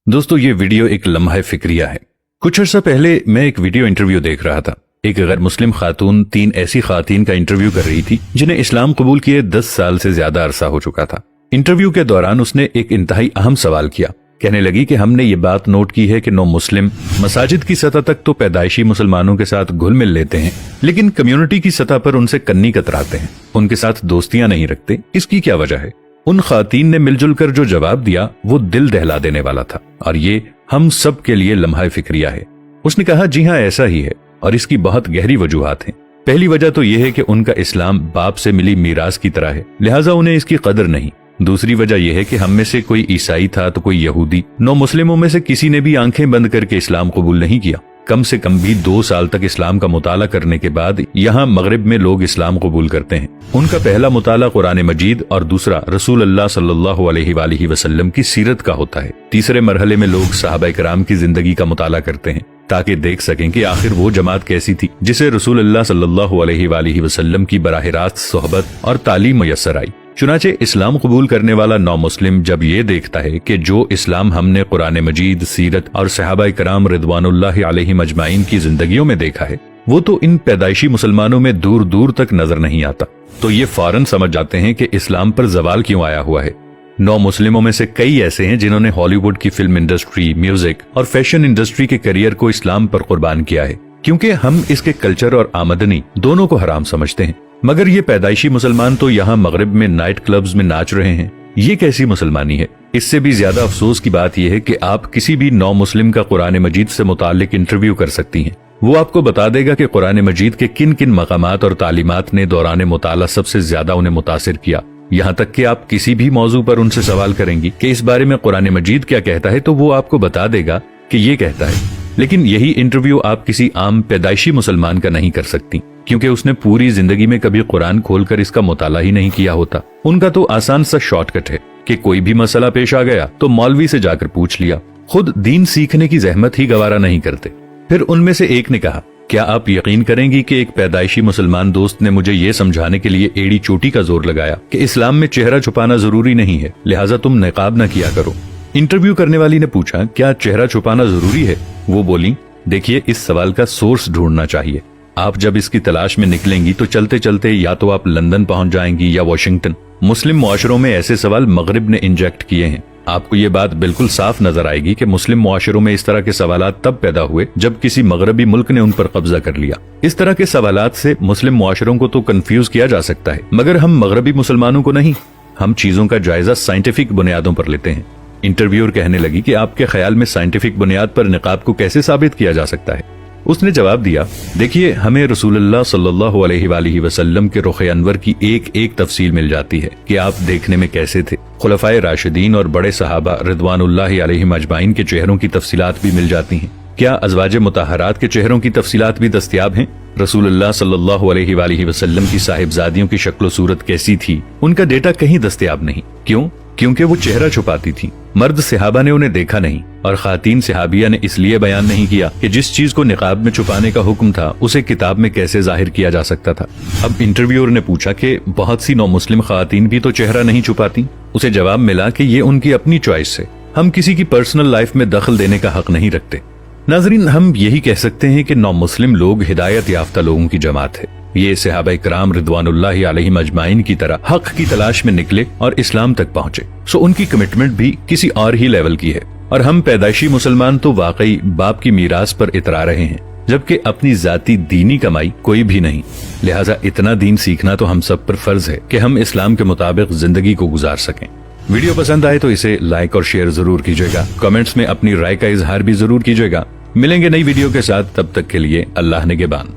दोस्तों ये वीडियो एक लम्हा फिक्रिया है। कुछ अर्सा पहले मैं एक वीडियो इंटरव्यू देख रहा था। एक गैर मुस्लिम खातून 3 ऐसी खातून का इंटरव्यू कर रही थी जिन्हें इस्लाम कबूल किए 10 साल से ज्यादा अरसा हो चुका था। इंटरव्यू के दौरान उसने एक इंतहाई अहम सवाल किया। कहने लगी कि हमने ये बात नोट की है कि नौ मुस्लिम मसाजिद की सतह तक तो पैदाइशी मुसलमानों के साथ घुल मिल लेते हैं, लेकिन कम्युनिटी की सतह पर उनसे कन्नी कतराते हैं, उनके साथ दोस्तियां नहीं रखते। इसकी क्या वजह है? उन खातीन ने मिलजुल कर जो जवाब दिया वो दिल दहला देने वाला था और ये हम सब के लिए लम्हा फिक्रिया है। उसने कहा, जी हाँ ऐसा ही है और इसकी बहुत गहरी वजूहात हैं। पहली वजह तो यह है कि उनका इस्लाम बाप से मिली मीरास की तरह है, लिहाजा उन्हें इसकी कदर नहीं। दूसरी वजह यह है कि हम में से कोई ईसाई था तो कोई यहूदी। 9 मुस्लिमों में से किसी ने भी आंखें बंद करके इस्लाम कबूल नहीं किया। कम से कम भी 2 साल तक इस्लाम का मुताला करने के बाद यहाँ मगरिब में लोग इस्लाम कबूल करते हैं। उनका पहला मुताला कुरान मजीद और दूसरा रसूल अल्लाह सल्लल्लाहु अलैहि वसल्लम की सीरत का होता है। तीसरे मरहले में लोग सहाबा किराम की जिंदगी का मुताला करते हैं ताकि देख सकें कि आखिर वो जमात कैसी थी जिसे रसूल अल्लाह सल्लल्लाहु अलैहि वसल्लम की बराह रास्त सोहबत और तालीम मयस्सर आई। चुनाचे इस्लाम कबूल करने वाला नौ मुस्लिम जब ये देखता है कि जो इस्लाम हमने कुरान मजीद, सीरत और सहाबा कराम रिदवानुल्लाहि अलैहिम अजमाइन की जिंदगियों में देखा है, वो तो इन पैदाइशी मुसलमानों में दूर दूर तक नजर नहीं आता, तो ये फौरन समझ जाते हैं कि इस्लाम पर जवाल क्यों आया हुआ है। 9 मुस्लिमों में से कई ऐसे हैं जिन्होंने हॉलीवुड की फिल्म इंडस्ट्री, म्यूजिक और फैशन इंडस्ट्री के करियर को इस्लाम पर कुर्बान किया है, क्योंकि हम इसके कल्चर और आमदनी दोनों को हराम समझते हैं। मगर ये पैदाइशी मुसलमान तो यहाँ मगरिब में नाइट क्लब्स में नाच रहे हैं। ये कैसी मुसलमानी है? इससे भी ज्यादा अफसोस की बात यह है कि आप किसी भी 9 मुस्लिम का कुरान मजीद से मुताल्लिक इंटरव्यू कर सकती हैं। वो आपको बता देगा कि कुरान मजीद के किन किन मकामात और तालीमात ने दौरान मुताला सबसे ज्यादा उन्हें मुतासिर किया। यहाँ तक कि आप किसी भी मौजू पर उनसे सवाल करेंगी कि इस बारे में कुरान मजीद क्या कहता है, तो वो आपको बता देगा कि ये कहता है। लेकिन यही इंटरव्यू आप किसी आम पैदाइशी मुसलमान का नहीं कर सकती, क्योंकि उसने पूरी जिंदगी में कभी कुरान खोलकर इसका मुताला ही नहीं किया होता। उनका तो आसान सा शॉर्टकट है कि कोई भी मसला पेश आ गया तो मौलवी से जाकर पूछ लिया, खुद दीन सीखने की जहमत ही गवारा नहीं करते। फिर उनमें से एक ने कहा, क्या आप यकीन करेंगी कि एक पैदाइशी मुसलमान दोस्त ने मुझे ये समझाने के लिए एड़ी चोटी का जोर लगाया कि इस्लाम में चेहरा छुपाना जरूरी नहीं है, लिहाजा तुम नकाब न किया करो। इंटरव्यू करने वाली ने पूछा, क्या चेहरा छुपाना जरूरी है? वो बोली, देखिए इस सवाल का सोर्स ढूंढना चाहिए। आप जब इसकी तलाश में निकलेंगी तो चलते चलते या तो आप लंदन पहुंच जाएंगी या वॉशिंगटन। मुस्लिम मुआशरों में ऐसे सवाल मगरिब ने इंजेक्ट किए हैं। आपको ये बात बिल्कुल साफ नजर आएगी कि मुस्लिम मुआशरों में इस तरह के सवालात तब पैदा हुए जब किसी मगरबी मुल्क ने उन पर कब्जा कर लिया। इस तरह के सवालात से मुस्लिम मुआशरों को तो कंफ्यूज किया जा सकता है, मगर हम मगरबी मुसलमानों को नहीं। हम चीजों का जायजा साइंटिफिक बुनियादों पर लेते हैं। इंटरव्यूअर कहने लगी कि आपके ख्याल में साइंटिफिक बुनियाद पर निकाब को कैसे साबित किया जा सकता है? उसने जवाब दिया, देखिए हमें रसूलुल्लाह सल्लल्लाहु अलैहि वसल्लम के रुख अनवर की एक एक तफसील मिल जाती है कि आप देखने में कैसे थे। खुलफाए राशिदीन और बड़े सहाबा रिदवानुल्लाहि अलैहिम अजमाइन के चेहरों की तफसीलात भी मिल जाती हैं। क्या अज़वाजे मुताहरात के चेहरों की तफसीलात भी दस्तयाब हैं? रसूलुल्लाह सल्लल्लाहु अलैहि वसल्लम की साहिबजादियों की शक्ल सूरत कैसी थी? उनका डेटा कहीं दस्तयाब नहीं। क्यों? क्योंकि वो चेहरा छुपाती थी। मर्द सहाबा ने उन्हें देखा नहीं और खातीन सहाबिया ने इसलिए बयान नहीं किया कि जिस चीज को निकाब में छुपाने का हुक्म था उसे किताब में कैसे जाहिर किया जा सकता था। अब इंटरव्यूअर ने पूछा कि बहुत सी 9 मुस्लिम खातीन भी तो चेहरा नहीं छुपाती। उसे जवाब मिला कि ये उनकी अपनी चॉइस है, हम किसी की पर्सनल लाइफ में दखल देने का हक नहीं रखते। नाजरीन, हम यही कह सकते हैं कि 9 मुस्लिम लोग हिदायत याफ्ता लोगों की जमात है। ये सहाबा किराम रिदवानुल्लाहि अलैहिम अजमाइन की तरह हक की तलाश में निकले और इस्लाम तक पहुंचे। सो उनकी कमिटमेंट भी किसी और ही लेवल की है। और हम पैदाइशी मुसलमान तो वाकई बाप की मीरास पर इतरा रहे हैं, जबकि अपनी जाती दीनी कमाई कोई भी नहीं। लिहाजा इतना दीन सीखना तो हम सब पर फर्ज है कि हम इस्लाम के मुताबिक जिंदगी को गुजार सकें। वीडियो पसंद आए तो इसे लाइक और शेयर जरूर कीजिएगा। कमेंट्स में अपनी राय का इजहार भी जरूर कीजिएगा। मिलेंगे नई वीडियो के साथ, तब तक के लिए अल्लाह निगहबान।